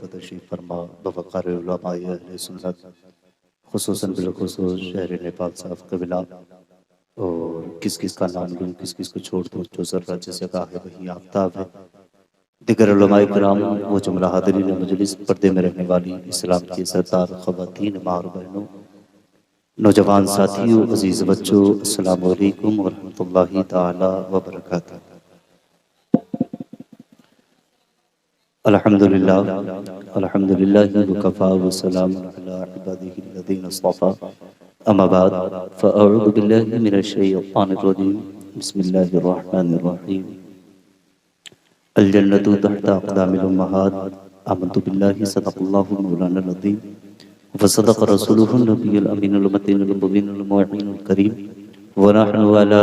को तशरीफ़ फरमा बवक़ार उलमाए अहले सुन्नत खुसूसन बिलखुसूस शहर नेपाल साहब कबिला। और किस किस का नाम लूँ किस किस को छोड़ दूँ, जो ज़र्रा जिस जगह है वही आफ्ताब है। दिगर उलमाए किराम, वो जुमला हाज़रीन मजलिस, पर्दे में रहने वाली इस्लाम की सरदार ख़वातीन माँ और बहनों, नौजवान साथियों, अज़ीज़ बच्चों, अस्सलामु अलैकुम व रहमतुल्लाहि ताला व बरकातुहू। अल्हम्दुलिल्लाह अल्हम्दुलिल्लाहि व कफ़ा व सलामुन अला इबादिहि अल्लज़ीना इस्तफ़ा, अम्मा बाद फ़अऊज़ु बिल्लाहि मिनश शैतानिर रजीम, बिस्मिल्लाहिर रहमानिर रहीम। अल जन्नतु तहता अक़दामिल उम्महात, आमनतु बिल्लाहि सदक़ल्लाहुल मौलानाल अज़ीम व सदक़ रसूलुहुन नबियुल अमीनुल मतीनुल मुबीनुल मुइनुल करीम व नहनु अला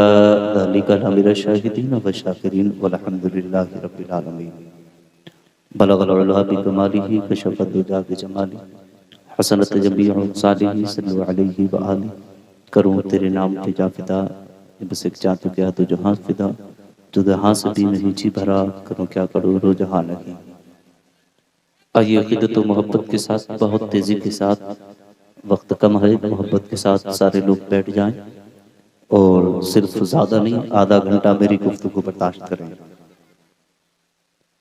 ज़ालिका लमिनश शाहिदीन व शाकिरीन वल्हम्दुलिल्लाहि रब्बिल आलमीन। बलगल उला बिकमालिही कशफ़त दुजा बिजमाली हसनत जमीउ सालिही सल्लु अलैहि व आलिhi। करूँ तेरे नाम पे जा फिदा, बस एक जा तो क्या तो जहाँ फिदा, जो जहाँ से भी नहीं जी भरा, करूँ क्या करूँ रो जहाँ नहीं। आइए क़िदत व मोहब्बत के साथ, बहुत तेज़ी के साथ, वक्त कम है, मोहब्बत के साथ सारे लोग बैठ जाएं और सिर्फ ज़्यादा नहीं आधा घंटा मेरी गुफ्तगू बर्दाश्त करें।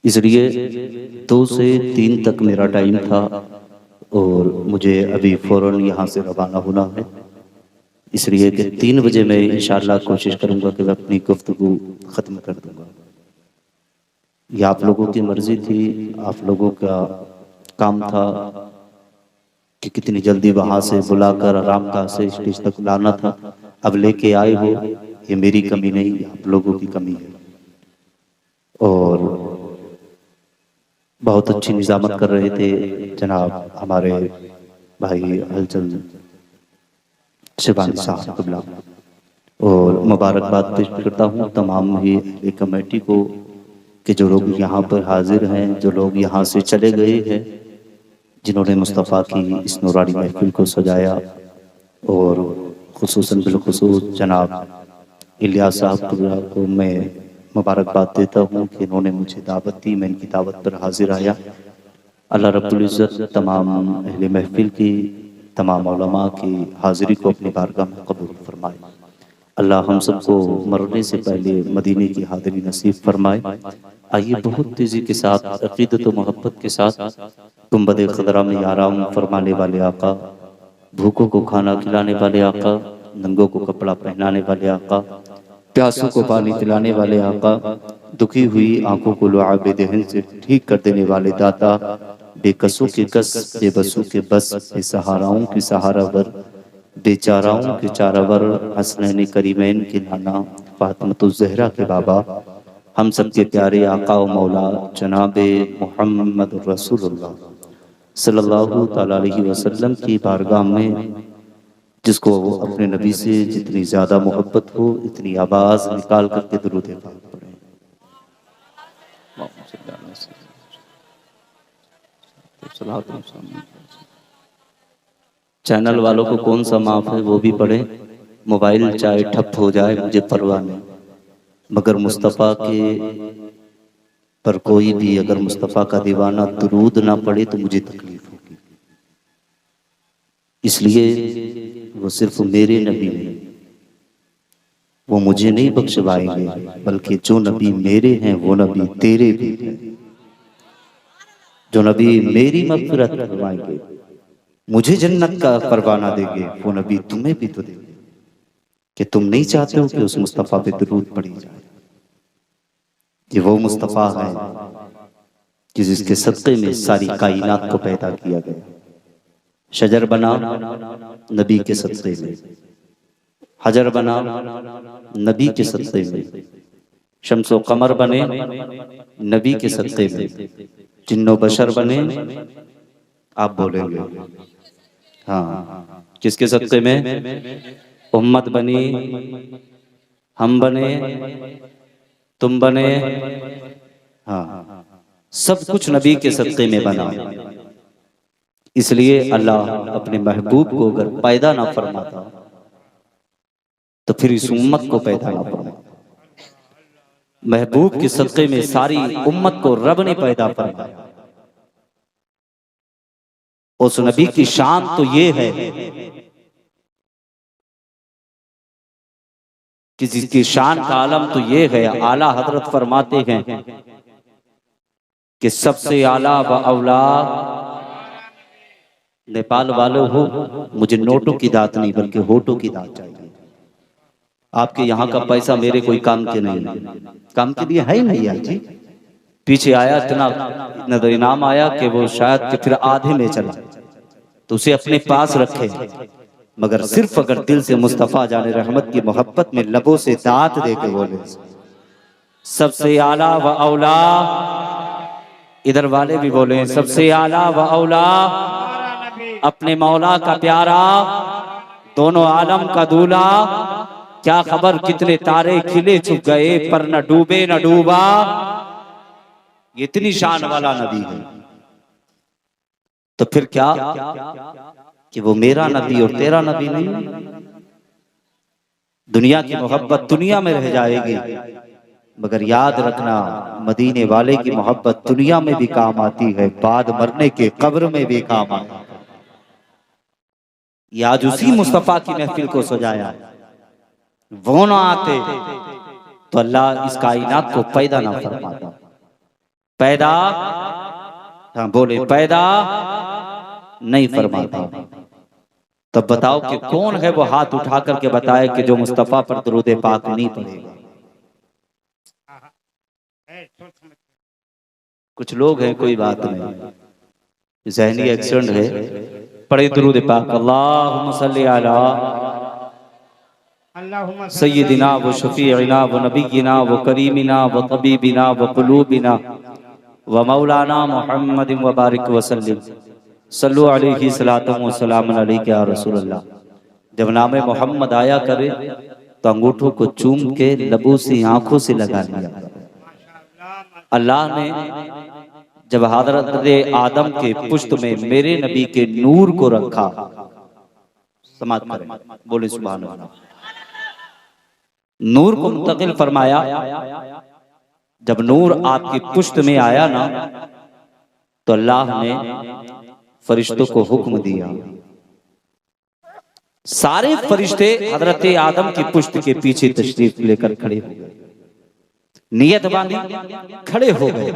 इसलिए 2 से 3 तक मेरा टाइम था और मुझे अभी फ़ौरन यहाँ से रवाना होना है, इसलिए कि 3 बजे मैं इंशाअल्लाह कोशिश करूँगा कि मैं अपनी गुफ्तगू ख़त्म कर दूँगा। ये आप लोगों की मर्ज़ी थी, आप लोगों का काम था कि कितनी जल्दी वहाँ से बुलाकर आरामगाह से स्टेज तक लाना था। अब लेके आए हो, ये मेरी कमी नहीं, आप लोगों की कमी है। और बहुत अच्छी निज़ामत कर रहे थे जनाब हमारे भाई हलचल शिबानी साहब क़िबला। और मुबारकबाद पेश करता हूँ तमाम ही कमेटी को कि जो लोग यहाँ पर हाजिर हैं, जो लोग यहाँ से चले गए हैं, जिन्होंने मुस्तफ़ा की इस नूरानी महफ़िल को सजाया। और खुसूसन बिलखुसूस जनाब इलियास साहब क़िबला को मैं मुबारकबाद देता हूँ कि इन्होंने मुझे दावत दी, मैं इनकी दावत पर हाजिर आया। अल्लाह रब्बुल इज़्ज़त तमाम अहले महफ़िल की, तमाम उलमा की हाज़िरी को अपनी बारगाह में कबूल फरमाए। अल्लाह हम सबको मरने से पहले मदीने की हाज़िरी नसीब फरमाए। आइए बहुत तेज़ी के साथ, अक़ीदत व मोहब्बत के साथ, गुंबद ख़ज़रा में आराम फरमाने वाले आका, भूखों को खाना खिलाने वाले आका, नंगों को कपड़ा पहनाने वाले आका, प्यासों को पानी पिलाने वाले आका, दुखी हुई आंखों को लुआब दहन से ठीक कर देने वाले दाता, बेकसों के कस, बेबसों के बस, बेसहाराओं की सहारावर, बेचाराओं के चारावर, हसनैन करीमैन के नाना, फातिमतुज़ ज़हरा के बाबा, हम सब के प्यारे आका व मौला जनाबे मुहम्मद रसूलुल्लाह सल्लल्लाहु तआला अलैहि वसल्लम की बारगाह में, जिसको अपने नबी से जितनी ज़्यादा मोहब्बत हो, इतनी आवाज़ निकाल करके दुरूद पाक पढ़ें। चैनल वालों को कौन सा माफ़ है वो भी पढ़ें, मोबाइल चाहे ठप हो जाए मुझे परवाह नहीं, मगर मुस्तफ़ा के पर कोई भी अगर मुस्तफ़ा का दीवाना दुरूद ना पढ़े तो मुझे तकलीफ होगी। इसलिए वो सिर्फ मेरे नबी नहीं, वो मुझे नहीं बख्शवाएंगे, बल्कि जो नबी मेरे हैं वो नबी तेरे भी हैं। जो नबी मेरी मग़फ़िरत करवाएंगे, मुझे जन्नत का परवाना देंगे, वो नबी तुम्हें भी तो देंगे। कि तुम नहीं चाहते हो कि उस मुस्तफ़ा पे दुरूद पढ़ी जाए। कि वो मुस्तफ़ा है कि जिसके सदक़े में सारी कायनात को पैदा किया गया। शजर बना नबी के सदक़े में, हजर बना नबी के सदक़े में, शम्सो कमर बने नबी के सदक़े में, जिन्नो बशर बने, आप बोलेंगे हाँ किसके सदक़े में? उम्मत बनी, हम बने, तुम बने, हाँ सब कुछ नबी के सदक़े में बना। इसलिए अल्लाह अपने महबूब को अगर पैदा ना फरमाता तो फिर इस उम्मत को पैदा ना फरमाता। महबूब के सदक़े में सारी उम्मत को रब ने पैदा फरमाया। उस नबी की शान तो ये है कि जिसकी शान का आलम तो ये है, आला हजरत फरमाते हैं कि सबसे आला व औला। नेपाल वालों हो, मुझे नोटों की दात नहीं बल्कि होठों की दात चाहिए। आपके यहाँ का पैसा मेरे कोई काम के नहीं, काम के लिए है ही नहीं यार जी। पीछे आया इतना इनाम आया कि वो शायद कि फिर आधे में चला, तो उसे अपने पास रखे, मगर सिर्फ अगर दिल से मुस्तफा जाने रहमत की मोहब्बत में लबों से दात दे के बोले सबसे आला व औला। इधर वाले भी बोले सबसे आला व औला, अपने मौला का प्यारा, दोनों आलम का दूल्हा। क्या खबर कितने तारे खिले छुप गए, पर न डूबे न डूबा। इतनी शान वाला नबी है, तो फिर क्या कि वो मेरा नबी और तेरा नबी नहीं। दुनिया की मोहब्बत दुनिया में रह जाएगी, मगर याद रखना मदीने वाले की मोहब्बत दुनिया में भी काम आती है, बाद मरने के कब्र में भी काम आती है। आज उसी मुस्तफा की महफिल को सजाया, वो ना आते तो अल्लाह इस कायनात को पैदा ना फरमाता। पैदा, हाँ बोले, पैदा नहीं फरमाता। तब बताओ कि कौन है वो हाथ उठा करके बताए कि जो मुस्तफा पर दुरूद पाक नहीं पढ़ेगा। कुछ लोग हैं, कोई बात नहीं, ज़हनी एक्सीडेंट है, पढ़े दुरूद पाक। अल्लाहुम्मा सल्ली अला सय्यिदिना व शफीइना व नबीना व करीमिना व तबीबिना व कुलूबिना व मौलाना मुहम्मद व बारिक वसल्लिम सल्लु अलैहि सलातम व सलाम अलैका या रसूलल्लाह। जब नामे मोहम्मद आया करे तो अंगूठों को चूम के लबों से आंखों से लगा लिया। अल्लाह ने जब हजरत आदम के पुश्त में मेरे नबी के नूर को रखा, समाप्त करें, बोले सुभान अल्लाह। नूर को मुंतकिल फरमाया। जब नूर आपकी पुश्त में आया ना, तो अल्लाह ने फरिश्तों को हुक्म दिया, सारे फरिश्ते हजरत आदम की पुश्त के पीछे तशरीफ लेकर खड़े हो गए, नियत बांधी खड़े हो गए।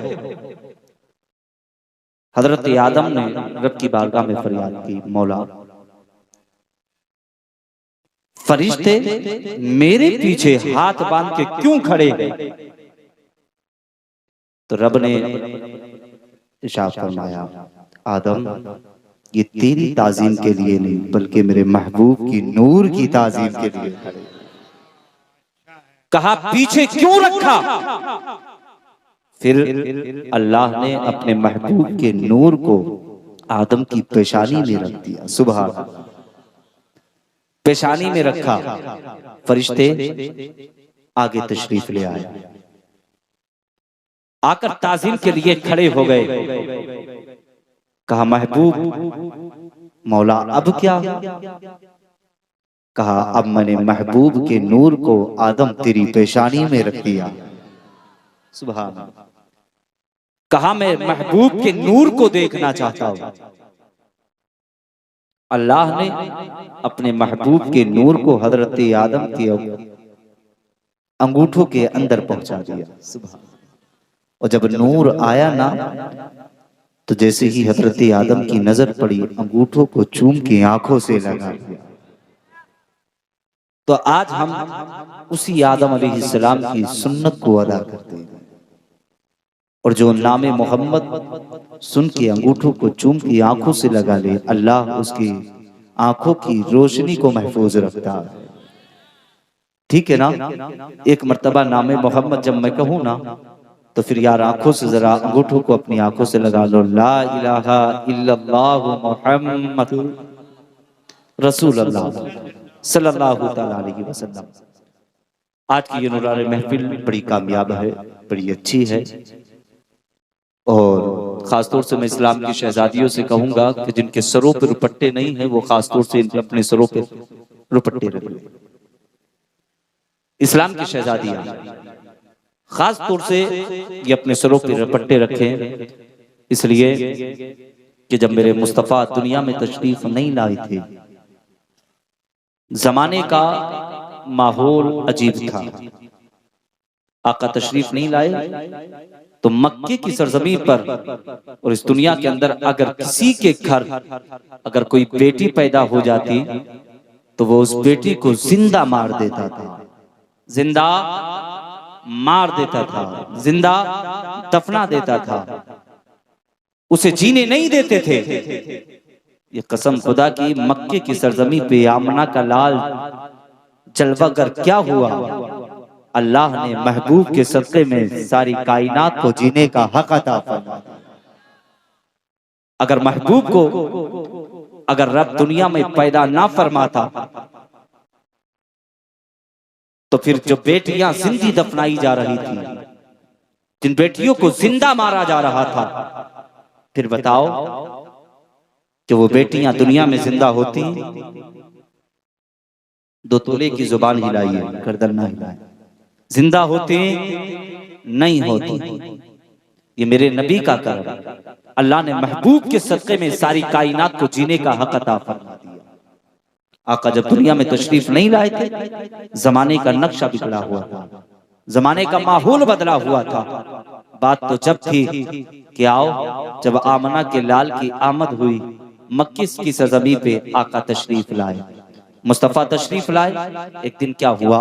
हजरत आदम ने रब की बारगाह में फरियाद की, मौला फरिश्ते मेरे पीछे हाथ बांध के क्यों खड़े हैं? तो रब ने इरशाद फरमाया, आदम ये तेरी ताजीम के लिए नहीं बल्कि मेरे महबूब की नूर की ताजीम के लिए खड़े। कहा पीछे क्यों रखा? फिर अल्लाह ने अपने महबूब के नूर को आदम की पेशानी में रख दिया। सुभान अल्लाह, पेशानी में रखा, फरिश्ते आगे तशरीफ ले आए, आकर ताजीम के लिए खड़े हो गए। कहा महबूब मौला अब क्या? कहा अब मैंने महबूब के नूर को आदम तेरी पेशानी में रख दिया। सुभान अल्लाह। कहा मैं महबूब के नूर को देखना चाहता हूं। अल्लाह ने अपने महबूब के नूर को हजरत आदम के अंगूठों के अंदर पहुंचा दिया। सुभान। और जब नूर आया ना, तो जैसे ही हजरत आदम की नजर पड़ी, अंगूठों को चूम के आंखों से लगा दिया। तो आज हम उसी आदम अलैहिस्सलाम की सुन्नत को अदा करते हैं, और जो नामे मोहम्मद सुन के अंगूठों को चूम के आंखों से लगा ले, अल्लाह उसकी आंखों की रोशनी को महफूज रखता है। ठीक है ना? एक मर्तबा नामे मोहम्मद जब मैं कहूँ ना, तो फिर यार आंखों से जरा अंगूठों को अपनी आंखों से लगा लो। ला इलाहा इल्लल्लाह मुहम्मद रसूलुल्लाह सल्लल्लाहु तआला अलैहि वसल्लम। आज की ये नूरानी महफिल बड़ी कामयाब है, बड़ी अच्छी है, और खासतौर से मैं इस्लाम की शहजादियों से कहूंगा कि जिनके सरों पर रुपट्टे नहीं है, वो खासतौर से अपने सरों पर रुपट्टे रखें। इस्लाम की शहजादियां खास तौर से ये अपने सरों पर रुपट्टे रखें, इसलिए कि जब मेरे मुस्तफ़ा दुनिया में तशरीफ नहीं लाए थे, जमाने का माहौल अजीब था। आका तशरीफ नहीं लाए तो मक्के की सरजमी पर और इस दुनिया के अंदर अगर किसी के घर अगर कोई बेटी पैदा हो जाती तो वो उस बेटी को जिंदा मार देता था, जिंदा मार देता था, जिंदा दफना देता था, उसे जीने नहीं देते थे। ये कसम खुदा की, मक्के की सरजमी पे आमना का लाल जलवागर क्या हुआ। अल्लाह ने महबूब के सदक़े में सारी कायनात को जीने का हक अता फरमाया। अगर महबूब को अगर रब दुनिया में पैदा ना फरमाता तो फिर जो बेटियां जिंदी दफनाई जा रही थी, जिन बेटियों को जिंदा मारा जा रहा था, फिर बताओ कि वो बेटियां दुनिया में जिंदा होती? 2 तोले की जुबान हिलाइए, गर्दन ना हिलाए। जिंदा होती? नहीं होती। ये मेरे नबी का करम, अल्लाह ने महबूब के सदक़े में सारी कायनात को जीने का हक अता फरमा दिया। आका जब दुनिया में तशरीफ नहीं लाए थे, जमाने का नक्शा बिगड़ा हुआ था, जमाने का माहौल बदला हुआ था। बात तो जब थी कि आओ, जब आमना के लाल की आमद हुई, मक्की की सरजमी पे आका तशरीफ लाए, मुस्तफ़ा तशरीफ लाए। एक दिन क्या हुआ,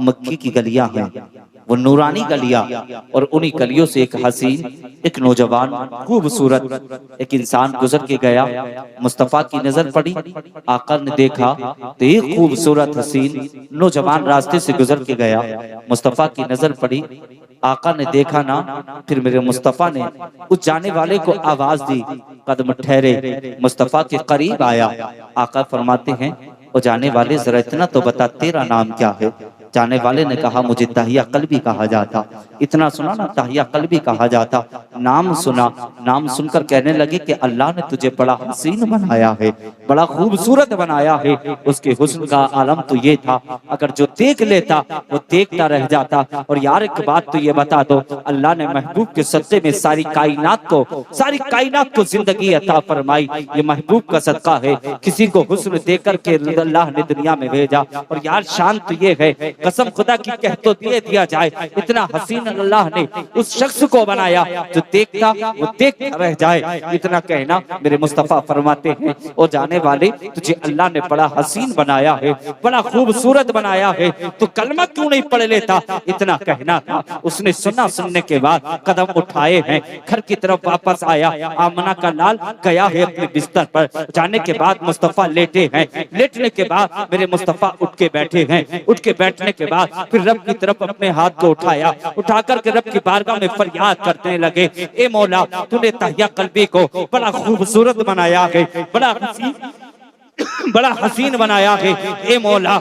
मक्की की गलियां हैं, वो नूरानी गलियां, और उन्हीं गलियों से एक हसीन, एक नौजवान, खूबसूरत एक इंसान गुजर के गया। मुस्तफ़ा की नजर पड़ी, आका ने देखा तो एक खूबसूरत हसीन नौजवान रास्ते से गुजर के गया। मुस्तफ़ा की नजर पड़ी, आका ने देखा ना, फिर मेरे मुस्तफ़ा ने उस जाने वाले को आवाज दी, कदम ठहरे। मुस्तफ़ा के करीब आया, आका फरमाते हैं, वो जाने वाले जरा इतना तो बता, तेरा नाम क्या है? जाने वाले ने कहा, मुझे ताहिया कल्बी कहा जाता। इतना सुना ना, ताहिया कल्बी कहा जाता। नाम सुना, नाम सुनकर कहने लगे कि अल्लाह ने तुझे बड़ा हसीन बनाया है, बड़ा खूबसूरत बनाया है। उसके हुस्न का आलम तो ये था, अगर जो देख लेता वो देखता रह जाता। और यार एक बात तो ये बता दो, अल्लाह ने महबूब के सदक़े में सारी कायनात को जिंदगी अता फरमाई। ये महबूब का सदका है, किसी को हुस्न देकर के अल्लाह ने दुनिया में भेजा। और यार शान तो ये है, कसम खुदा की कह तो दिया जाए, इतना हसीन अल्लाह ने उस शख्स को बनाया जो देखता वो देखता रह जाए। इतना कहना मेरे मुस्तफ़ा फरमाते हैं, ओ जाने वाले, तुझे अल्लाह ने बड़ा हसीन बनाया है, बड़ा खूबसूरत बनाया है, तो कलमा क्यों नहीं पढ़ लेता? इतना कहना था। उसने सुना, सुनने के बाद कदम उठाए हैं, घर की तरफ वापस आया। आमना का लाल गया है अपने बिस्तर पर, जाने के बाद मुस्तफ़ा लेटे हैं। लेटने के बाद मेरे मुस्तफ़ा उठ के बैठे हैं। उठ के बैठने के बाद फिर रब की तरफ अपने हाथ को उठाया, उठाकर के रब की बारगाह में फरियाद करने लगे, ए मौला, तूने ताहिया कल्बी को बड़ा खूबसूरत बनाया है, बड़ा हसीन बनाया है। ए मौला,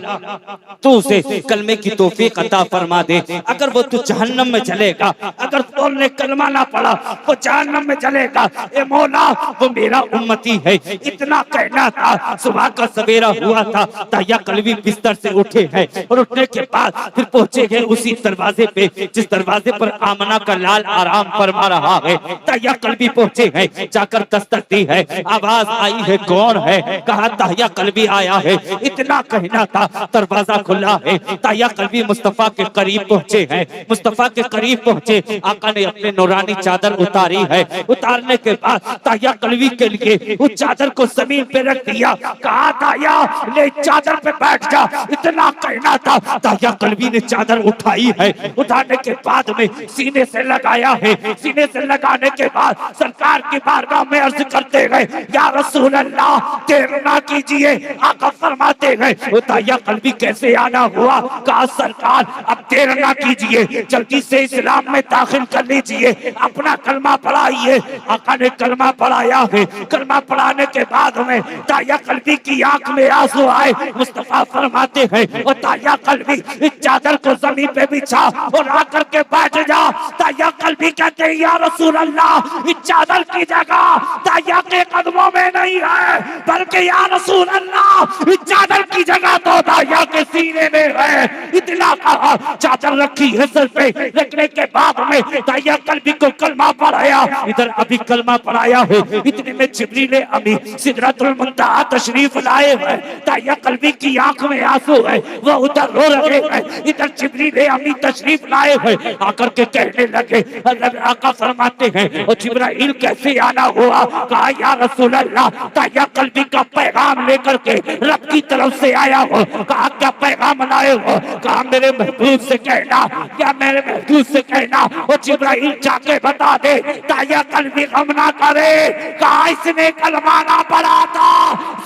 तू उसे कलमे की तौफीक अता फरमा दे। अगर वो तू जहन्नम में चलेगा, अगर तूने कलमा ना पढ़ा वो जहन्नम में चलेगा। ए मौला, वो मेरा उम्मती है। इतना कहना था। सुबह का सवेरा हुआ था, ताहिया कल्बी बिस्तर से उठे हैं, और उठने के बाद फिर पहुंचे गए उसी दरवाजे पे जिस दरवाजे पर आमना का लाल आराम फरमा रहा है। ताहिया कल्बी पहुंचे हैं, जाकर दस्तक दी है, आवाज आई है, कौन है? कहा ताहिया कल्बी आया है। इतना कहना था, दरवाजा खुला है। ताहिया कल्बी मुस्तफ़ा के करीब पहुंचे हैं। मुस्तफ़ा के करीब पहुंचे, आका ने अपने नूरानी चादर उतारी है। उतारने के बाद ताहिया कल्बी के लिए उस चादर को जमीन पे रख दिया। कहा ताहिया, ले चादर पे बैठ जा। इतना कहना था, ताहिया कल्बी ने चादर उठाई है। उठाने के बाद में सीने से लगाया है। सीने से लगाने के बाद सरकार की बारगाह में अर्ज करते गए, या रसूल अल्लाह, देर ना कीजिए। आका फरमाते हैं, वो ताहिया कल्बी कैसे आना हुआ? कहा सरकार, अब देर ना कीजिए, जल्दी से इस्लाम में दाखिल कर लीजिए, अपना कलमा पढ़ाइए। आका ने कलमा पढ़ाया है। कलमा पढ़ाने के बाद में ताहिया कल्बी की आंख में आंसू आए। मुस्तफ़ा फरमाते हैं, वो ताहिया कल्बी, इस चादर को जमीन पे बिछा और आकर के बैठ जा। ताहिया कल्बी कहते हैं, या रसूल अल्लाह, इस चादर की जगह ताहिया के कदमों में नहीं है, करके या रसूल अल्लाह इस चादर की जगह तो दाहिया के सीने में है। इतना कहा, चादर रखी है सर पे, रखने के बाद में दाहिया कल्बी को कलमा पढ़ाया। इधर अभी कलमा पढ़ाया है, इतने में जिब्रील अमी सिदरतुल मुंतहा तशरीफ लाए हैं। दाहिया कल्बी की आंख में आंसू है, वो उधर रो रहे हैं, इधर जिब्रील अमी तशरीफ लाए हैं। आकर के कहने लगे, हज़रत आका फरमाते हैं और जिब्राइल कैसे आना हुआ? कहा या रसूल अल्लाह दाहिया कल्बी का पैगाम लेकर के रब की तरफ से आया हो। कहा क्या पैगाम लाए हो? कहा मेरे महबूब से कहना, क्या मेरे महबूब से कहना और जिब्राइल जाके बता दे दाहिया कल्बी गम ना करे। कहा इसने कलमा ना पढ़ा था,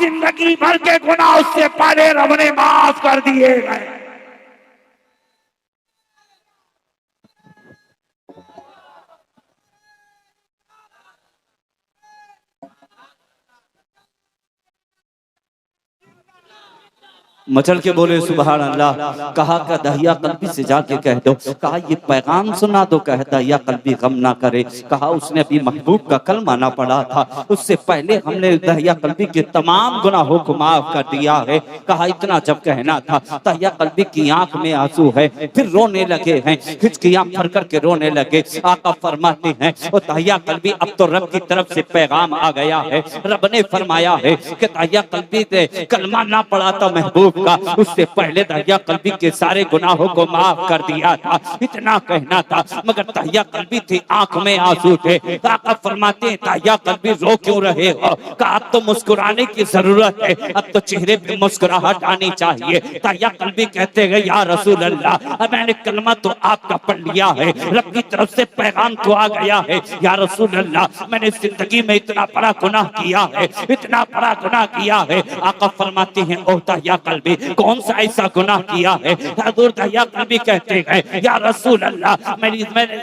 जिंदगी भर के गुनाह उससे पहले रब ने माफ कर दिए गए। मचल के बोले सुभान अल्लाह। कहा का दहिया कल्बी से जाके कह दो। कहा ये पैगाम सुना दो, कह दहिया कल्बी गम ना करे। कहा उसने अभी महबूब का कलमा ना पढ़ा था, उससे पहले हमने दहिया कल्बी के तमाम गुनाहों को माफ कर दिया है। कहा इतना जब कहना था, दहिया कल्बी की आंख में आंसू है, फिर रोने लगे हैं, हिचकियां भर करके रोने लगे। आका फरमाते हैं और दहिया कल्बी अब तो रब की तरफ से पैगाम आ गया है। रब ने फरमाया है कि दहिया कल्बी ने कलमा ना पढ़ा था महबूब का, उससे पहले दहिया कल्बी के सारे गुनाहों को माफ कर दिया था। इतना कहना था, मगर दहिया कल्बी थी, आंख में आंसू थे। आका फरमाते हैं दहिया कल्बी रो क्यों रहे हो? कहा अब तो मुस्कुराने की जरूरत है, अब तो चेहरे पे मुस्कुराहट आनी चाहिए। दहिया कल्बी कहते हैं या रसूल अल्लाह मैंने कलमा तो आपका पढ़ लिया है, रब की तरफ से पैगाम तो आ गया है। या रसूल अल्लाह मैंने जिंदगी में इतना बड़ा गुनाह किया है, इतना बड़ा गुनाह किया है। आका फरमाते हैं ओ दहिया कल्बी कौन सा ऐसा गुनाह किया है? हजूर दहिया कल्बी कहते हैं या रसूल अल्लाह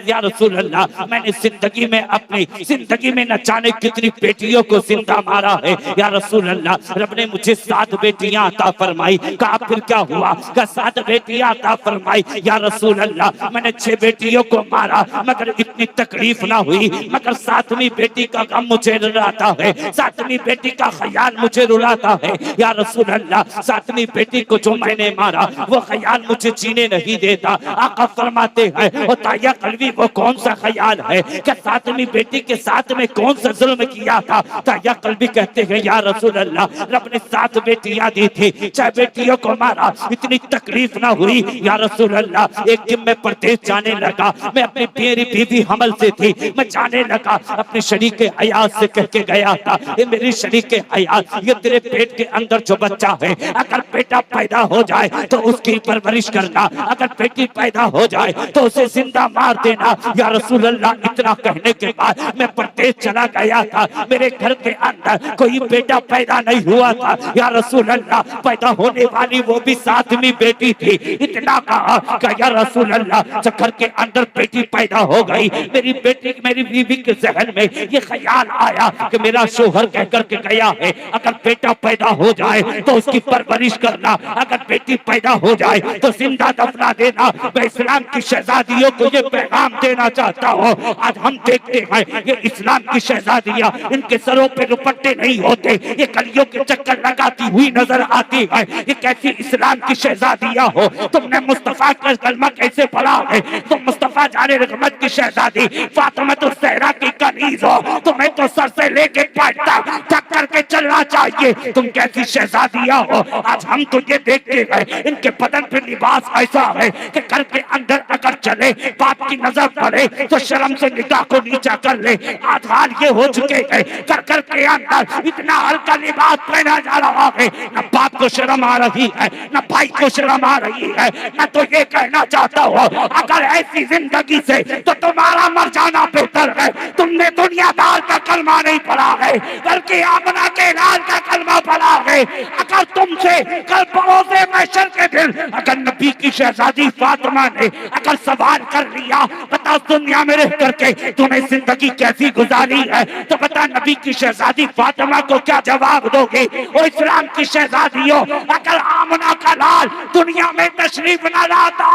या रसूल अल्लाह मैंने जिंदगी में अपनी जिंदगी में न जाने कितनी बेटियों को जिंदा मारा है। या रसूल अल्लाह रब ने मुझे 7 बेटियां अता फरमाई। कहा फिर क्या हुआ? कहा 7 बेटियां अता फरमाई। या रसूल अल्लाह मैंने 6 बेटियों को मारा, मगर इतनी तकलीफ ना हुई, मगर 7वीं बेटी का गम मुझे रुलाता है, 7वीं बेटी का ख्याल मुझे रुलाता है। या रसूल अल्लाह 7वीं बेटी को जो मैंने मारा वो ख्याल मुझे जीने नहीं देता। आका फरमाते हैं और दहिया कल्बी वो कौन सा ख्याल है? क्या 7वीं बेटी के साथ में कौन सा जुल्म किया था? दहिया कल्बी कहते हैं या रसूल अल्लाह रब ने 7 बेटियां दी थी, 6 बेटियों को मारा, इतनी तकलीफ ना हुई। या रसूल अल्लाह एक दिन मैं परदेश जाने लगा, मैं अपनी मेरी बीवी हमल से थी, मैं जाने लगा, अपने शरीक हयात से कह के गया था ये मेरी शरीक हयात ये तेरे पेट के अंदर जो बच्चा है अगर बेटा पैदा हो जाए तो उसकी परवरिश करना, अगर बेटी पैदा हो जाए तो उसे जिंदा मार देना। या रसूल अल्लाह इतना कहने के बाद मैं परदेश चला गया था, मेरे घर के अंदर कोई बेटा पैदा नहीं हुआ था। या रसूल अल्लाह पैदा होने वाली वो भी 7वीं बेटी थी। इतना कहा कि या रसूल अल्लाह जब घर के अंदर बेटी पैदा हो गई, मेरी बेटी मेरी बीवी के जहन में ये ख्याल आया कि मेरा शोहर कह करके गया है अगर बेटा पैदा हो जाए तो उसकी परवरिश करना, अगर बेटी पैदा हो जाए तो जिंदा दफना देना। मैं इस्लाम की शहजादियों को ये पैगाम देना चाहता हूँ। आज हम देखते हैं ये इस्लाम की शहजादियाँ, इनके सरों पे दुपट्टे नहीं होते, ये कलियों के चक्कर लगाती हुई नजर आती है। ये कैसी इस्लाम की शहजादियाँ हो? तुमने मुस्तफा का कलमा कैसे पढ़ा है? तुम मुस्तफा जाने रहमत की शहजादी फातिमा तो सहरा की कनीज हो, तुम्हें तो सर से लेके पैर तक ढक करके चलना चाहिए। तुम कैसी शहजादियाँ हो? आज हम तो ये देखते हैं इनके बदन पे लिबास ऐसा है कि घर के अंदर अगर चले बाप की नजर पड़े तो शर्म से निगाह को नीचा कर ले। आज हाल ये हो चुके हैं घर के अंदर इतना हल्का लिबास पहना जा रहा है, न बाप को शर्म आ रही है, न भाई को शर्म आ रही है। मैं तो ये कहना चाहता हूँ अगर ऐसी जिंदगी से तो तुम्हारा मर जाना बेहतर है। तुमने दुनियादार का कलमा नहीं पढ़ा है, बल्कि आमना के लाल का कलमा पढ़ा है। अगर तुमसे कल परोसे मैशर के दिन अगर नबी की शहजादी फातिमा ने अगर सवाल कर लिया बता दुनिया में रह करके तूने जिंदगी कैसी गुजारी है, तो बता नबी की शहजादी फातिमा को क्या जवाब दोगे? और इस्लाम की शहजादियों अगर आमना का लाल दुनिया में तशरीफ न लाता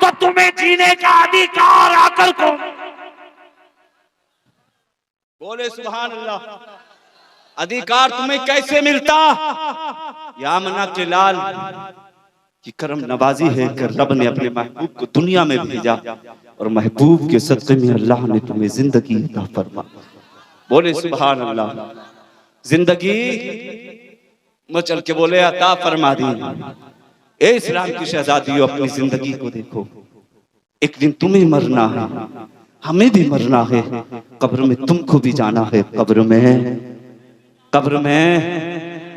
तो तुम्हें जीने का अधिकार आकर को बोले सुभान अल्लाह। अधिकार तुम्हें कैसे मिलता? या मना के लाल की करम नवाजी है कि रब ने अपने महबूब को दुनिया में भेजा और महबूब के सदक़े में अल्लाह ने तुम्हें जिंदगी अता फरमा। बोले सुभान अल्लाह। जिंदगी मचल के बोले अता फरमा दी। ए इस्लाम की शहजादियों, अपनी जिंदगी को देखो। एक दिन तुम्हें मरना है, हमें भी मरना है, कब्र में तुमको भी जाना है, कब्र में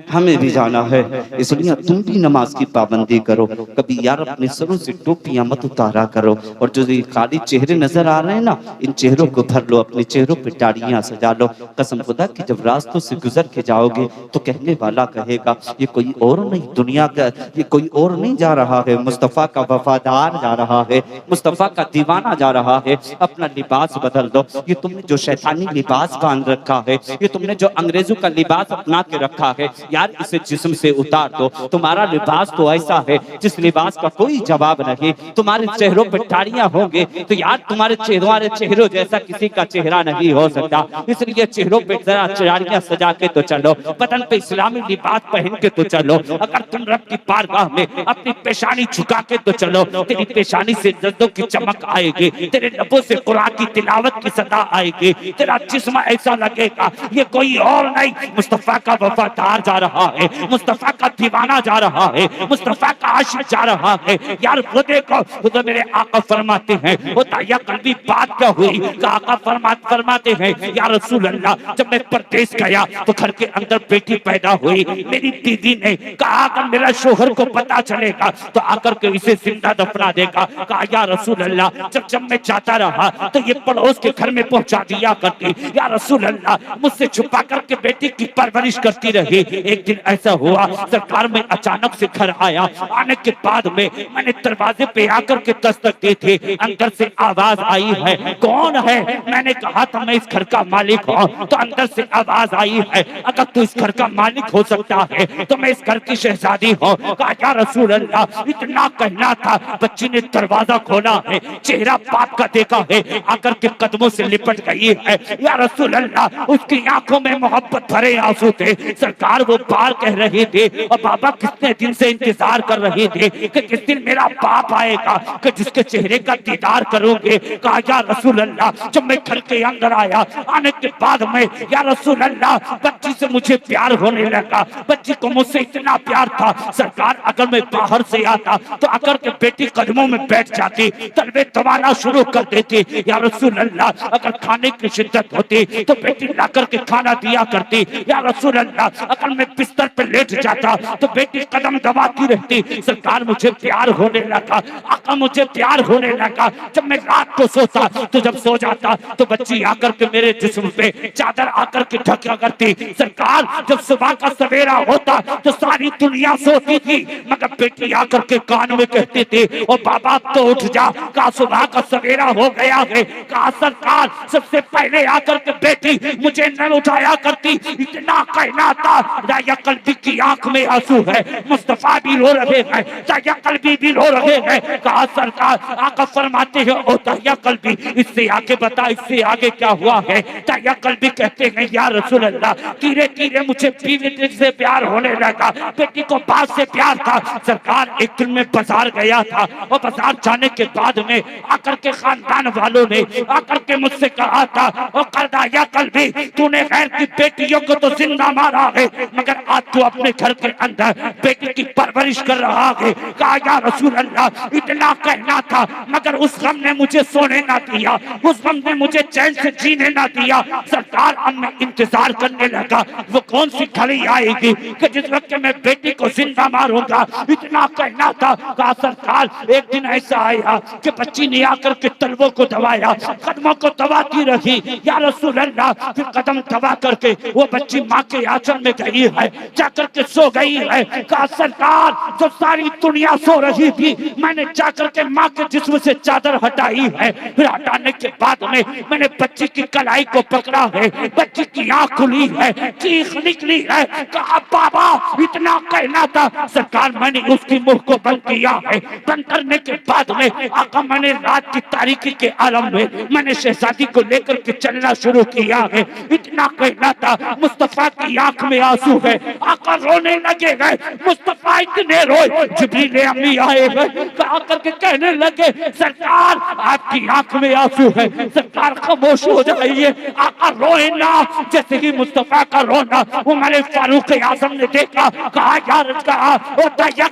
हमें भी जाना है। इसलिए तुम भी नमाज की पाबंदी करो। कभी यार अपने सरों से टोपियां मत उतारा करो। और जो ये खाली चेहरे नजर आ रहे हैं ना, इन चेहरों को भर लो, अपने चेहरों पे दाढ़ियां सजा लो। कसम खुदा कि जब रास्तों से गुजर के जाओगे तो कहने वाला कहेगा ये कोई और नहीं, दुनिया का ये कोई और नहीं जा रहा है, मुस्तफा का वफादार जा रहा है, मुस्तफा का दीवाना जा रहा है। अपना लिबास बदल दो। ये तुमने जो शैतानी लिबास बांध रखा है, ये तुमने जो अंग्रेजों का लिबास अपना के रखा है, यार इसे जिस्म से उतार दो। तुम्हारा लिबास तो ऐसा है जिस लिबास का कोई जवाब नहीं। तुम्हारे चेहरों पर दाढ़ियां होंगे तो यार तुम्हारे चेहरों जैसा किसी का चेहरा नहीं हो सकता। इसलिए चेहरों पे जरा दाढ़ियां सजा के तो चलो, बदन पे इस्लामी लिबास पहन के तो चलो। अगर तुम रब की बारगाह में अपनी पेशानी झुका के तो चलो, तेरी पेशानी से जज्दों की चमक आएगी, तेरे लबों से कुरान की तिलावत की सदा आएगी, तेरा जिस्म ऐसा लगेगा ये कोई और नहीं, मुस्तफा का वफादार जा रहा है, मुस्तफा का दीवाना जा रहा है, मुस्तफा का आशिक जा रहा है। यार वो देखो, वो तो मेरे आका फरमाते हैं, वो ताया कल्बी बात क्या हुई, आका फरमाते हैं या रसूल अल्लाह, जब मैं परदेश गया तो घर के अंदर बेटी पैदा हुई। मेरी दीदी ने कहा अगर मेरा शोहर को पता चलेगा तो आकर के इसे जिंदा दफना देगा। कहा या रसूल अल्लाह, जब मैं जाता रहा तो ये पड़ोस के घर में पहुंचा दिया करती। या रसूल अल्लाह, मुझसे छुपा करके बेटी की परवरिश करती रही। एक दिन ऐसा हुआ, सरकार में अचानक से घर आया। आने के बाद में मैंने दरवाजे पे आकर के दस्तक दी थी। अंदर से आवाज आई है, कौन है? मैंने कहा था मैं इस घर का मालिक हूँ। तो अंदर से आवाज आई है, अगर तू इस घर का मालिक हो सकता है तो मैं इस घर की शहजादी हूँ। कहा या रसूल अल्लाह, इतना कहना था, बच्ची ने दरवाजा खोला है, चेहरा बाप का देखा है, आकर के कदमों से लिपट गई है। या रसूल अल्लाह, उसकी आंखों में मोहब्बत भरे आंसू थे। सरकार वो बार कह रहे थे और बाबा कितने दिन से इंतजार कर रहे थे कि किस दिन मेरा बाप आएगा कि जिसके चेहरे का दीदार करोगे। कहा या रसूल अल्लाह, जब मैं घर के अंदर आया, आने के बाद में या रसूल अल्लाह, बच्ची से मुझे प्यार होने लगा। बच्ची को मुझसे इतना प्यार था, सरकार अगर मैं बाहर से आता तो आकर के बेटी कदमों में बैठ जाती, तलबे दबाना शुरू कर देती। या रसूल अल्लाह, अगर खाने की शिद्दत होती तो बेटी ला करके खाना दिया करती। या रसूल अल्लाह, अगर मैं बिस्तर पे लेट जाता तो बेटी कदम दबाती रहती। सरकार मुझे प्यार होने लगा, आका मुझे प्यार होने लगा। जब मैं रात को सोता तो जब सो जाता तो बच्ची आकर के मेरे जिस्म पे चादर आकर के ढका करती। सरकार जब सुबह का सवेरा होता तो सारी दुनिया सोती थी, मगर बेटी आकर के कान में कहती थी ओ बाबा अब तो उठ जा, कहा सुबह का सवेरा हो गया है। कहा सरकार सबसे पहले आकर के बेटी मुझे न उठाया करती। इतना कहना था, दाया कल्बी की आंख में आंसू है, मुस्तफा भी रो रहे हैं, दाया कल्बी भी रो रहे हैं। कहा सरकार, आका फरमाते हैं ओ दाया कल्बी, इससे आगे बता, इससे आगे क्या हुआ है? दाया कल्बी कहते हैं या रसूल अल्लाह, धीरे धीरे मुझे बीवी से प्यार होने लगा, बेटी को बात से प्यार था। सरकार एक दिन में बाजार गया था और बाजार जाने के बाद में आकर के खानदान वालों ने आकर के मुझसे कहा था ओ दाया कल्बी, तूने गैर की बेटियों को तो जिंदा मारा है, मगर आज तू अपने घर के अंदर बेटी की परवरिश कर रहा है। कहा या रसूल अल्लाह, इतना कहना था, मगर उस गम ने मुझे सोने ना दिया, उस गम ने मुझे चैन से जीने ना दिया। सरकार अब मैं इंतजार करने लगा वो कौन सी घड़ी आएगी कि जिस वक्त मैं बेटी को जिंदा मारूंगा। इतना कहना था। कहा सरकार एक दिन ऐसा आया कि बच्ची ने आकर के तलवों को दबाया, कदमों को दबाती रही। या रसूल अल्लाह, फिर कदम दबा करके वो बच्ची माँ के आंचल में गई है, जाकर के सो गई है। कहा सरकार जो सारी दुनिया सो रही थी मैंने जाकर के माँ के जिस्म से चादर हटाई है, फिर हटाने के बाद में मैंने बच्ची की कलाई को पकड़ा है, बच्ची की आंख खुली है, चीख निकली है। कहा बाबा इतना कहना था। सरकार मैंने उसकी मुंह को बंद किया है, बंद करने के बाद में आका मैंने रात की तारीकी के आलम में मैंने शहजादी को लेकर के चलना शुरू किया है। इतना कहना था। मुस्तफा की आंख में आंसू है, आका रोने लगे गए। मुस्तफा इतने रोए, जिब्रील अम्मी आए गए, आकर के कहने लगे सरकार आपकी आंख में आंसू है, सरकार खामोश हो जाइए, आका रोए ना। जैसे ही मुस्तफा का रोना उमर फारूक आजम ने देखा, कहा यार कहा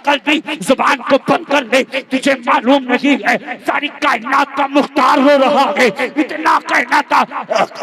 कल्बी जुबान को बंद कर ले, तुझे मालूम नहीं है सारी कायनात का मुख्तार हो रहा है। इतना कहना था।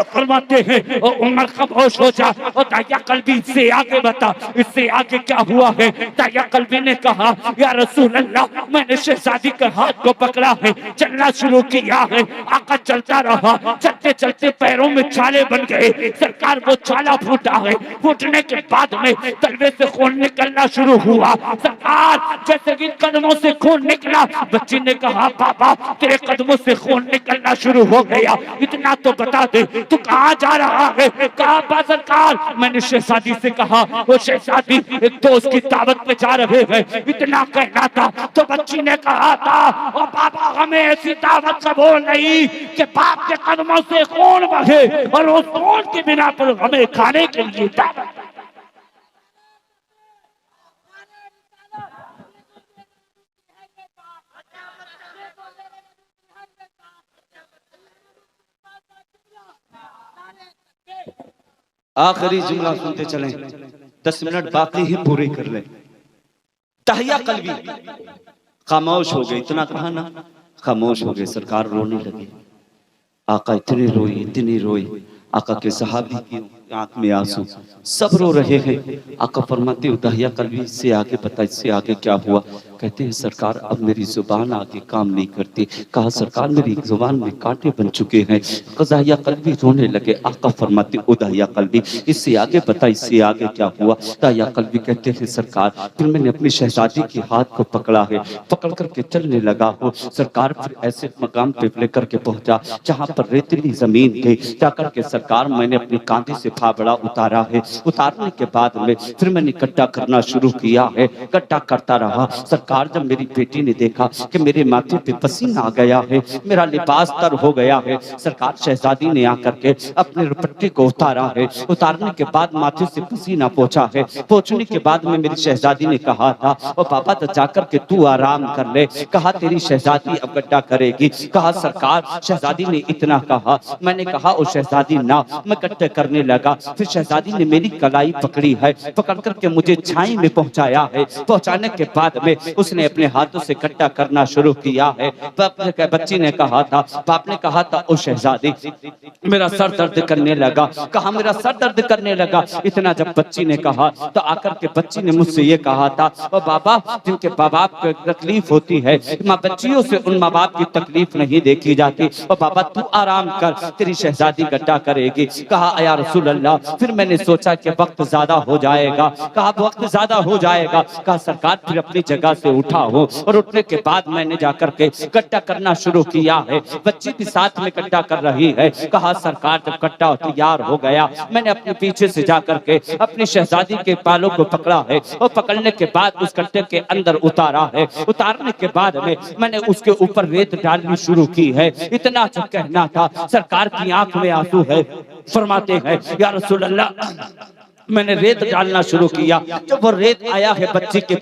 फरमाते हैं उमर खामोश हो जा। और दाया कल्बी इससे आगे बता, इससे आगे क्या हुआ है। दाया कल्बी ने कहा या रसूल अल्लाह मैंने शहजादी के हाथ को पकड़ा है, चलना शुरू किया है। आका चलता रहा, चलते चलते पैरों में छाले बन गए। सरकार वो छाला फूटा है, फूटने के बाद में तलवे से खून निकलना शुरू हुआ। सरकार जैसे कि कदमों से खून निकला, बच्ची ने कहा बाबा तेरे कदमों से खून निकलना शुरू हो गया, इतना तो बता दे तू कहाँ जा रहा है। कहा सरकार मैंने शहजादी से कहा वो शहजादी एक दोस्त की दावत पे जा रहे हैं, इतना कहना था। तो बच्ची ने कहा था और बाबा हमें ऐसी दावत कबूल नहीं कि बाप के कदमों से खून बहे और उस खून के बिना पर हमें खाने के लिए दावत। आखिरी जुमला सुनते चलें, 10 मिनट बाकी ही पूरे कर लें। तहिया कल्बी खामोश हो गए, इतना कहा ना खामोश हो गए। सरकार रोने लगे, आका इतनी रोई। आका के सहाबी की आंख में आंसू, सब रो रहे हैं। आका फरमाते उतहिया कल्बी से आगे बता, इससे आगे क्या हुआ। कहते हैं सरकार अब मेरी जुबान आगे काम नहीं करती। कहा सरकार मेरी जुबान में कांटे बन चुके हैं। कज़ाहिया कल्बी रोने लगे। आका फरमाते उदहिया कल्बी इससे आगे बता, इससे आगे क्या हुआ। दाहिया कल्बी कहते हैं सरकार फिर मैंने अपनी शहजादी के हाथ को पकड़ा है, पकड़ करके चलने लगा हो। सरकार फिर ऐसे मकाम पे लेकर के पहुंचा जहाँ पर रेतीली जमीन थी। जाकर के सरकार मैंने अपने कांधे से फावड़ा उतारा है। उतारने के बाद में फिर मैंने इकट्ठा करना शुरू किया है, इकट्ठा करता रहा। सरकार जब मेरी बेटी ने देखा कि मेरे माथे पे पसीना आ गया है, मेरा लिबास तर हो गया है, सरकार शहजादी ने आकर के अपने दुपट्टे को उतारा है। उतारने के बाद माथे से पसीना पोंछा है। पोंछने के बाद में मेरी शहजादी ने कहा था और पापा तो जाकर के तू आराम कर ले। कहा तेरी शहजादी अब गड्ढा करेगी। कहा सरकार शहजादी ने इतना कहा। मैंने कहा ओ शहजादी ना, मैं गड्ढे करने लगा। फिर शहजादी ने मेरी कलाई पकड़ी है, पकड़ करके मुझे छाई में पहुंचाया है। पहुंचाने के बाद में उसने अपने हाथों से इकट्ठा करना शुरू किया है। बच्ची ने कहा था, बाप ने कहा था ओ शहजादी मेरा सर दर्द करने लगा। कहा मेरा सर दर्द करने लगा। इतना जब बच्ची ने कहा तो आकर के बच्ची ने मुझसे ये कहा था और बाबा जिनके माँ बाप को तकलीफ होती है, माँ बच्चियों से उन माँ बाप की तकलीफ नहीं देखी जाती। और बाबा तू आराम कर, तेरी शहजादी गड्ढा करेगी। कहा या रसूल अल्लाह। फिर मैंने सोचा कि वक्त ज्यादा हो जाएगा। कहा वक्त ज्यादा हो जाएगा। कहा सरकार फिर अपनी जगह से उठा हो। और उठने के बाद मैंने जाकर के इकट्ठा करना शुरू किया है। बच्ची भी साथ में इकट्ठा कर रही है। कहा सरकार जब इकट्ठा तैयार हो गया, मैंने अपने पीछे से जाकर के अपनी शहजादी के बालों को पकड़ा है और पकड़ने के बाद उस कट्टे के अंदर उतारा है। उतारने के बाद में मैंने उसके ऊपर रेत डालनी शुरू की है। इतना जो कहना था, सरकार की आंख में आंसू है। फरमाते हैं या रसूल अल्लाह मैंने रेत डालना शुरू किया। जब वो रेत आया है बच्चे के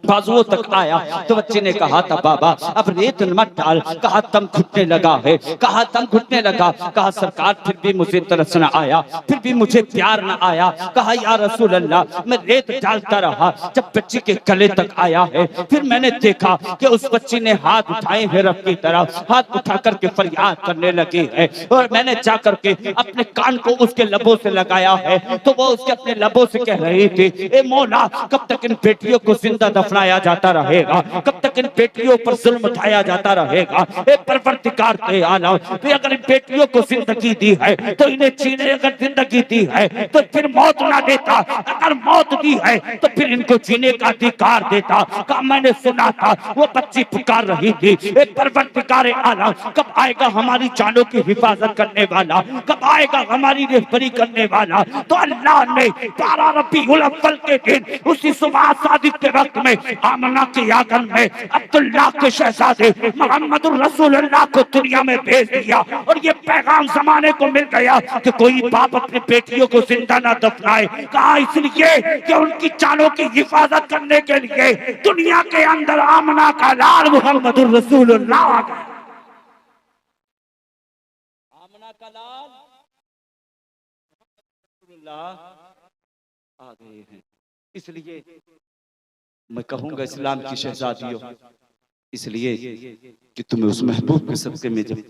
बाजुओं तक आया तो बच्चे ने कहा था बाबा अब रेत मत डाल। कहा दम घुटने लगा है। कहा दम घुटने लगा। कहा सरकार फिर भी मुझे तरस न आया, फिर भी मुझे प्यार न आया। कहा या रसूल अल्लाह मैं रेत डालता रहा। जब बच्ची के गले तक आया है, फिर मैंने देखा कि उस बच्ची ने हाथ उठाए हैं रब की तरफ, हाथ उठा करके फरियाद करने लगी है। और मैंने जाकर के अपने कान को उसके लबों से लगाया है तो वो उसके अपने लबों से कह रही थी ए मौला कब तक इन बेटियों को जिंदा दफनाया जाता रहेगा, कब तक इन बेटियों पर जुल्म उठाया जाता रहेगा। परवरदिगार के आलम, तो अगर इन बेटियों को जिंदगी दी है तो इन्हें जीने, अगर जिंदगी दी है तो फिर मौत ना देता, अगर मौत दी है तो फिर इनको जीने का अधिकार देता। का मैंने सुना था वो बच्ची पुकार रही थी, परवरदिगार आलम कब आएगा हमारी जानों की हिफाजत करने वाला, कब आएगा हमारी रहबरी करने वाला। तो अल्लाह ने 12 रबीउल अव्वल के दिन उसी सुबह सादिक के वक्त में आमना के आंगन में अब्दुल्ला के शहजादे मोहम्मदुर रसूलुल्लाह को दुनिया में भेज दिया। और ये पैगाम जमाने को मिल गया कि कोई बाप अपनी बेटियों को जिंदा ना दफनाए। कहा इसलिए कि उनकी जानों की हिफाजत करने के लिए दुनिया के अंदर आमना का लाल मोहम्मदुर रसूलुल्लाह आ गया। आमना का लाल रसूलुल्लाह आ गए हैं। इसलिए मैं कहूंगा इस्लाम की शहजादियों, इसलिए कि तुम्हें उस महबूब के सदक़े में जब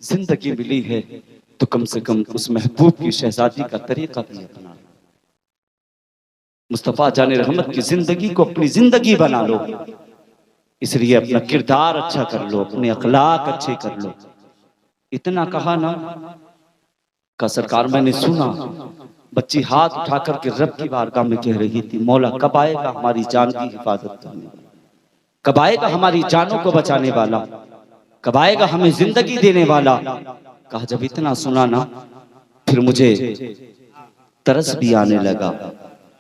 जिंदगी मिली है तो कम से कम उस महबूब की शहजादी का तरीका भी अपना, मुस्तफा जाने रहमत की जिंदगी को अपनी जिंदगी बना लो। इसलिए अपना किरदार अच्छा कर लो, अपने अखलाक अच्छे कर लो। इतना कहा ना का सरकार, मैंने सुना बच्ची हाथ उठाकर के रब की बारगाह में कह रही थी, मौला कब आएगा हमारी जान की हिफाजत करने, कब आएगा हमारी जानों को बचाने वाला, कब आएगा हमें जिंदगी देने वाला। कहा जब इतना सुना ना फिर मुझे तरस भी आने लगा,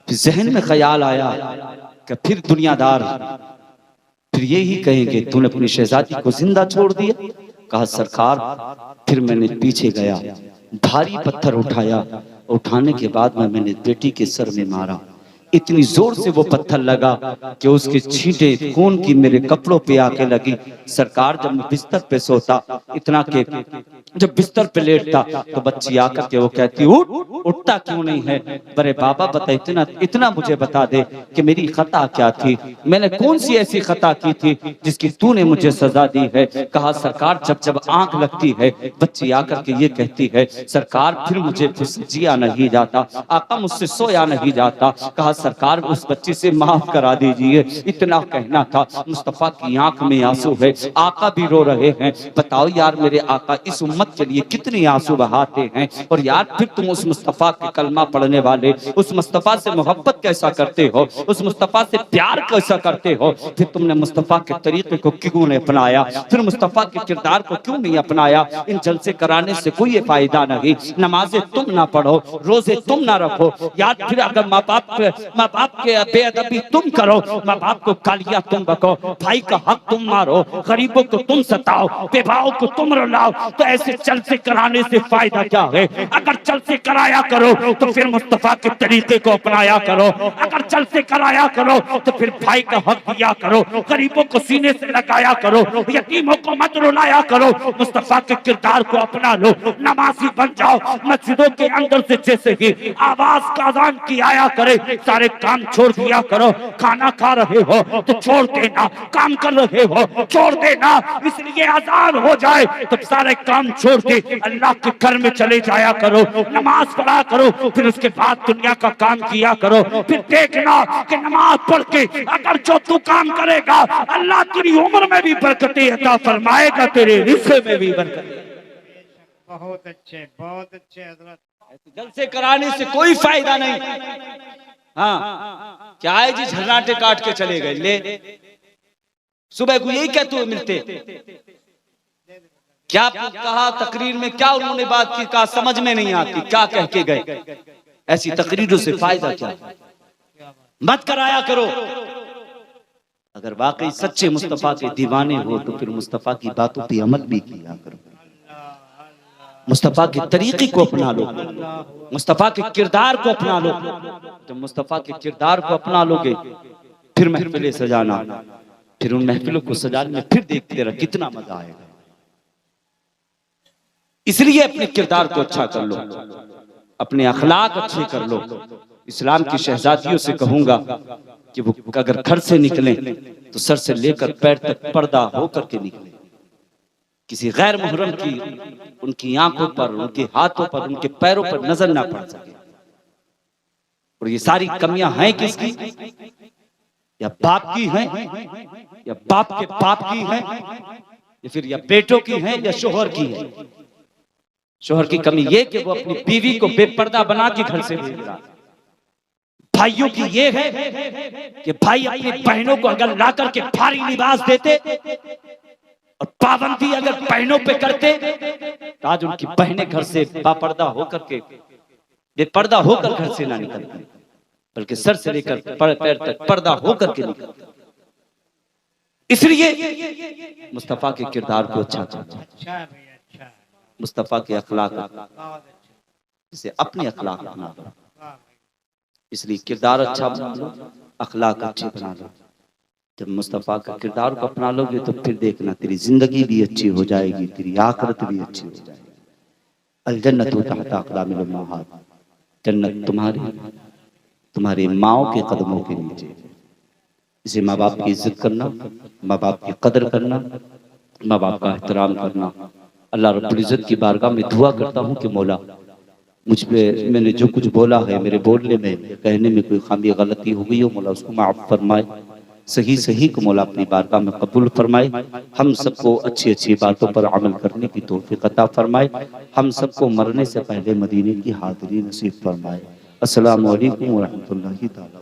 फिर जहन में ख्याल आया कि फिर दुनियादार फिर यही कहेंगे तूने अपनी शहजादी को जिंदा छोड़ दिया। कहा सरकार फिर मैंने पीछे गया, भारी पत्थर उठाया, उठाने के बाद में मैंने बेटी के सर में मारा। इतनी जोर से वो पत्थर लगा कि उसके छींटे खून की मेरे कपड़ों पे आके लगी। सरकार जब मैं बिस्तर पे सोता, इतना के जब बिस्तर पे लेटता तो बच्ची आकर के वो कहती उठ, उठता क्यों नहीं है? बड़े बाबा बता, इतना मुझे बता दे कि मेरी खता क्या थी, मैंने कौन सी ऐसी खता की थी जिसकी तूने मुझे सजा दी है। कहा सरकार जब जब आंख लगती है बच्ची आकर के ये कहती है सरकार फिर मुझे जिया नहीं जाता, आका मुझसे सोया नहीं जाता। कहा सरकार उस बच्ची से माफ करा दीजिए। इतना कहना था, मुस्तफा की आंख में आंसू है, आका भी रो रहे हैं। बताओ यार मेरे आका इस उम्मत के लिए कितने आंसू बहाते हैं, और यार फिर तुम उस मुस्तफा के कलमा पढ़ने वाले, उस मुस्तफा से मोहब्बत कैसा करते हो, उस मुस्तफा से प्यार कैसा करते हो, फिर तुमने मुस्तफा के तरीके को क्यों नहीं अपनाया, फिर मुस्तफा के किरदार को क्यों नहीं अपनाया। इन जलसे कराने से कोई फायदा नहीं, नमाजें तुम ना पढ़ो, रोजे तुम ना रखो, यार फिर अगर माँ बाप के बेअदबी तुम करो, माँ बाप को गालियां तुम बको, भाई का हक तुम मारो, गरीबों को तुम सताओ, बेवाओं को तुम रुलाओ, तो ऐसे जलसे कराने से फायदा क्या है। अगर जलसे कराया करो तो फिर मुस्तफा के तरीके को अपनाया करो, अगर जलसे कराया करो तो फिर भाई का हक दिया करो, गरीबों को सीने से लगाया करो, यतीमों को मत रुलाया करो, मुस्तफा के किरदार को अपना लो, नमाजी बन जाओ। मस्जिदों के अंदर से जैसे ही आवाज का अज़ान की आया करे सारे काम छोड़ दिया करो। खाना खा रहे हो तो छोड़ देना, काम कर रहे हो छोड़ देना, इसलिए अज़ान हो जाए तो सारे काम छोड़ के अल्लाह के घर में चले जाया करो, नमाज पढ़ा करो, फिर उसके बाद दुनिया का काम किया करो। फिर देखना कि नमाज पढ़ के अगर जो तू काम करेगा अल्लाह तेरी उम्र में भी बरकतें अता फरमाएगा, तेरे रिज़्क़ में भी बरकतें। बहुत अच्छे हजरत। जलसे कराने से कोई फायदा नहीं। हाँ क्या है जी, झरनाटे काट के चले गए, ले सुबह को यही कहते हुए मिलते, क्या कहा तकरीर में, क्या उन्होंने बात की, कहा समझ में नहीं आती, क्या कह के गए। ऐसी तकरीरों से फायदा क्या, मत कराया करो। अगर वाकई सच्चे मुस्तफा के दीवाने हो तो फिर मुस्तफा की बातों पे अमल भी किया करो, मुस्तफा के तरीके को अपना लो, मुस्तफा के किरदार को अपना लो। जब मुस्तफा के किरदार को अपना लोगे फिर महफिलें सजाना, फिर उन महफिलों को सजाने में फिर देखते रह कितना मजा आएगा। इसलिए अपने किरदार को अच्छा कर लो, अपने अखलाक अच्छे कर लो। इस्लाम की शहजादियों से कहूंगा कि वो अगर घर से निकलें तो सर से लेकर पैर तक पर्दा होकर के निकले, किसी गैर मुहर्रम की उनकी आंखों पर, उनके हाथों पर, उनके पैरों पर नजर ना पड़ सके। और ये सारी कमियां हैं किसकी? या बाप की हैं या बाप के बाप की हैं या फिर या बेटों की हैं या शोहर की है। शोहर की कमी ये कि वो अपनी बीवी को बेपर्दा बना के घर से भेज रहा है। भाइयों की ये है कि भाई अपनी बहनों को अगर ला करके भारी लिबास देते और पाबंदी अगर बहनों पे करते तो आज उनकी बहनें घर से बेपर्दा होकर के बेपर्दा होकर घर से ना निकलती, बल्कि सर से लेकर पैर तक पर्दा होकर के निकलती। इसलिए मुस्तफा के किरदार को अच्छा समझो, अच्छा है भैया, अच्छा है, मुस्तफा के अखलाक बहुत अच्छा, जिसे अपने अखलाक अपना लो। वाह भैया, इसलिए किरदार अच्छा बना लो, अखलाक अच्छे बना लो। जब मुस्तफा का किरदार को अपना लोगे तो फिर देखना तेरी जिंदगी भी अच्छी हो जाएगी, तेरी आखिरत भी अच्छी हो जाएगी। अल जन्नतु तहत अक़दामिल उम्महात, जन्नत तुम्हारे माओ के कदमों के नीचे। इसे माँ बाप की इज्जत करना, माँ बाप की कदर करना, माँ बाप का एहतराम करना। अल्लाह रब्बुल इज्जत की बारगाह में दुआ करता हूँ कि मौला मुझ पे मैंने जो कुछ बोला है, मेरे बोलने में कहने में कोई खामी गलती हो गई हो, मौला उसको माफ फरमाए। सही सही को मौला अपनी बारगाह में कबूल फरमाए। हम सबको अच्छी अच्छी बातों पर अमल करने की तौफीक अता फरमाए। हम सबको मरने से पहले मदीने की हाज़िरी नसीब फरमाए। अस्सलामु अलैकुम व रहमतुल्लाहि ताला।